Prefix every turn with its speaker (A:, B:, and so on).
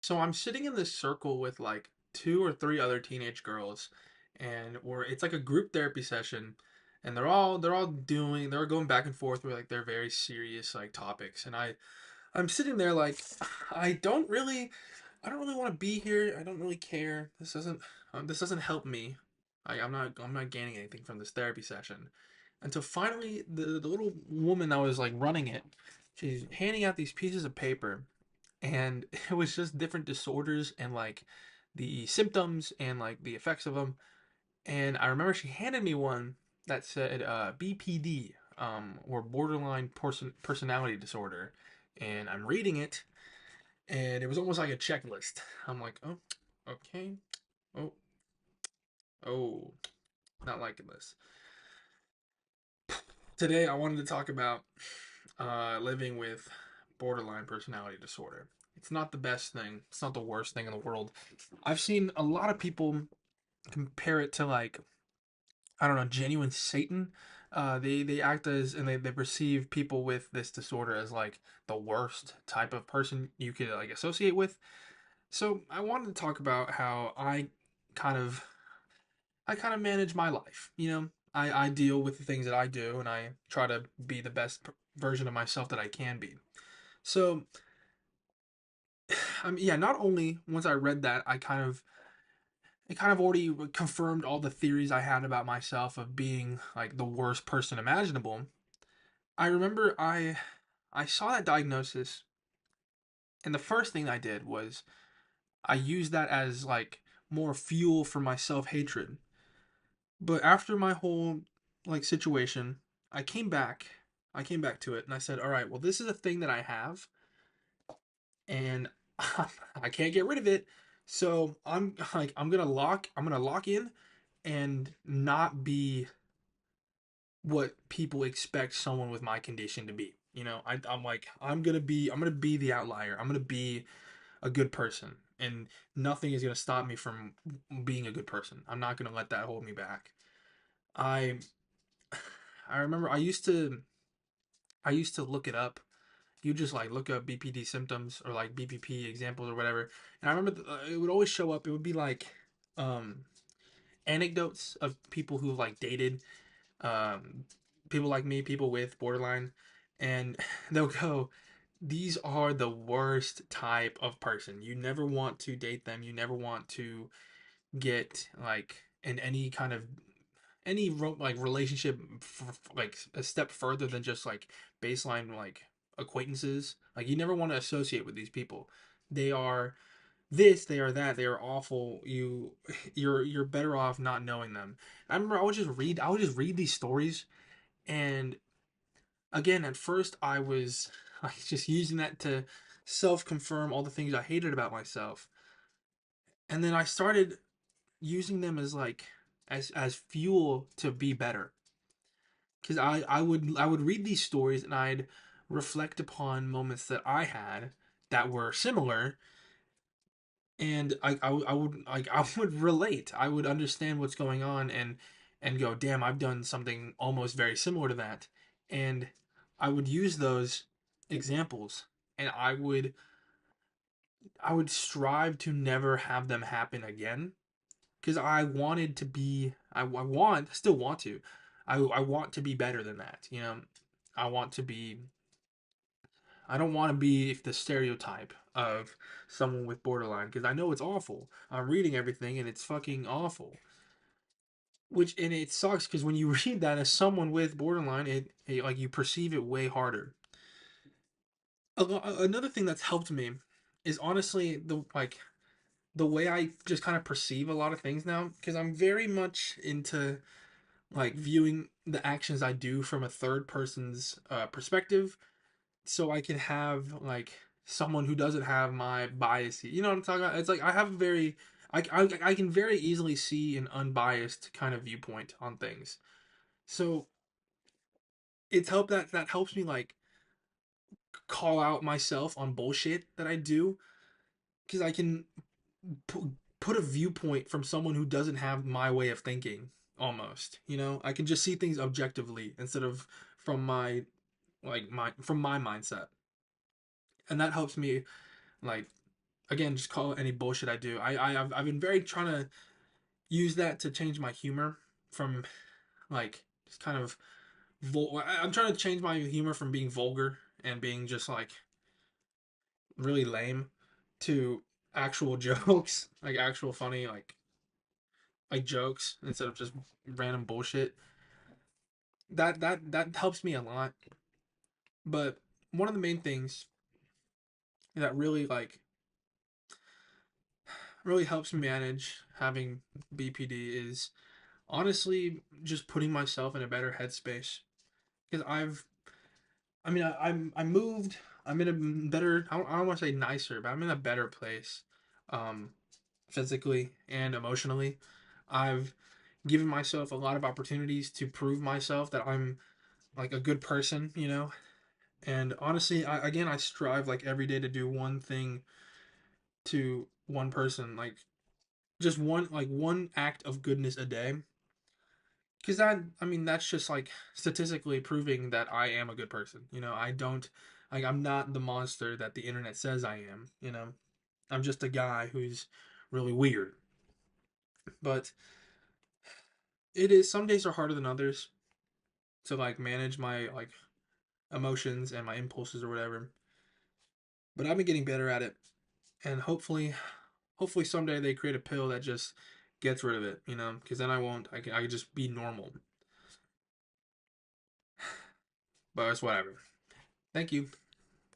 A: So I'm sitting in this circle with like two or three other teenage girls, and it's like a group therapy session, and they're going back and forth with like their very serious like topics, and I'm sitting there like I don't really I don't really want to be here. I don't really care. This doesn't help me. I'm not gaining anything from this therapy session. Until finally the little woman that was like running it, she's handing out these pieces of paper, and it was just different disorders and like the symptoms and like the effects of them. And I remember she handed me one that said BPD, or borderline personality disorder, and I'm reading it, and it was almost like a checklist. I'm like, oh, okay, oh, oh, not liking this. Today I wanted to talk about living with borderline personality disorder. It's not the best thing. It's not the worst thing in the world. I've seen a lot of people compare it to like, I don't know, genuine Satan. They act as, and they perceive people with this disorder as like the worst type of person you could like associate with. So I wanted to talk about how kind of I kind of manage my life. I deal with the things that I do, and I try to be the best version of myself that I can be. So, yeah, not only once I read that, it kind of already confirmed all the theories I had about myself of being like the worst person imaginable. I remember I saw that diagnosis, and the first thing I did was I used that as like more fuel for my self-hatred. But after my whole like situation, I came back. I came back to it and I said, "All right, well this is a thing that I have, and I can't get rid of it. So I'm going to lock in and not be what people expect someone with my condition to be. I'm like I'm gonna be the outlier. I'm gonna be a good person, and nothing is gonna stop me from being a good person. I'm not gonna let that hold me back. I I remember I used to look it up. You just like look up BPD symptoms or like BPP examples or whatever, and I remember it would always show up. It would be like um anecdotes of people who like dated um, people like me, people with borderline, and they'll go, these are the worst type of person. You never want to date them. You never want to get like in any kind of like relationship like a step further than just like baseline like acquaintances. Like you never want to associate with these people. They are this, they are that, they are awful. You're better off not knowing them. I remember I would just read these stories, and again at first I was like just using that to self confirm all the things I hated about myself. And then I started using them as like as fuel to be better. Because I would read these stories and I'd reflect upon moments that I had that were similar, and I would like I would relate. I would understand what's going on, and go, damn, I've done something almost very similar to that. And I would use those examples, and I would strive to never have them happen again, because I wanted to be still want to. I want to be better than that, I want to be I don't want to be the stereotype of someone with borderline, because I know it's awful. I'm reading everything and it's fucking awful. And it sucks because when you read that as someone with borderline, it like you perceive it way harder. Another thing that's helped me is honestly the way I just kind of perceive a lot of things now, because I'm very much into like viewing the actions I do from a third person's perspective, so I can have like someone who doesn't have my bias. You know what I'm talking about? It's like I have a very I can very easily see an unbiased kind of viewpoint on things. So it's helped that helps me like call out myself on bullshit that I do, because I can put a viewpoint from someone who doesn't have my way of thinking almost. I can just see things objectively instead of from my mindset, and that helps me like again, just call it any bullshit I do. I've been very trying to use that to change my humor from like just kind of I'm trying to change my humor from being vulgar and being just like really lame to actual jokes, like actual funny like jokes instead of just random bullshit. That helps me a lot. But one of the main things that really helps me manage having BPD is honestly just putting myself in a better headspace because I moved. I'm in a better. I don't want to say nicer, but I'm in a better place, um, physically and emotionally. I've given myself a lot of opportunities to prove myself that I'm like a good person, you know. And honestly, I strive like every day to do one thing to one person, like just one act of goodness a day. Because that's just like statistically proving that I am a good person. You know, I don't, like, I'm not the monster that the internet says I am. You know, I'm just a guy who's really weird. But it is, some days are harder than others to like manage my like emotions and my impulses or whatever. But I've been getting better at it. And hopefully someday they create a pill that just gets rid of it, you know, because then I won't, I can just be normal. But it's whatever. Thank you.